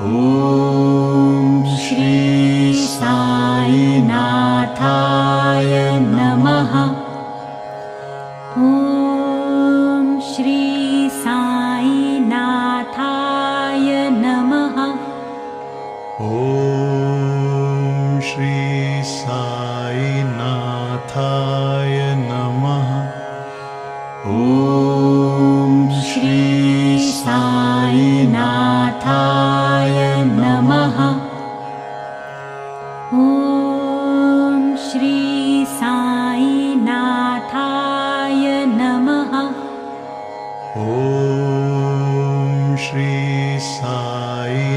ॐ श्री साईनाथाय नमः। ॐ श्री साईनाथाय नमः। ॐ श्री साईनाथाय नमः। ॐ श्री साईनाथाय नमः। ॐ श्री साईनाथाय नमः। ॐ श्री साईनाथाय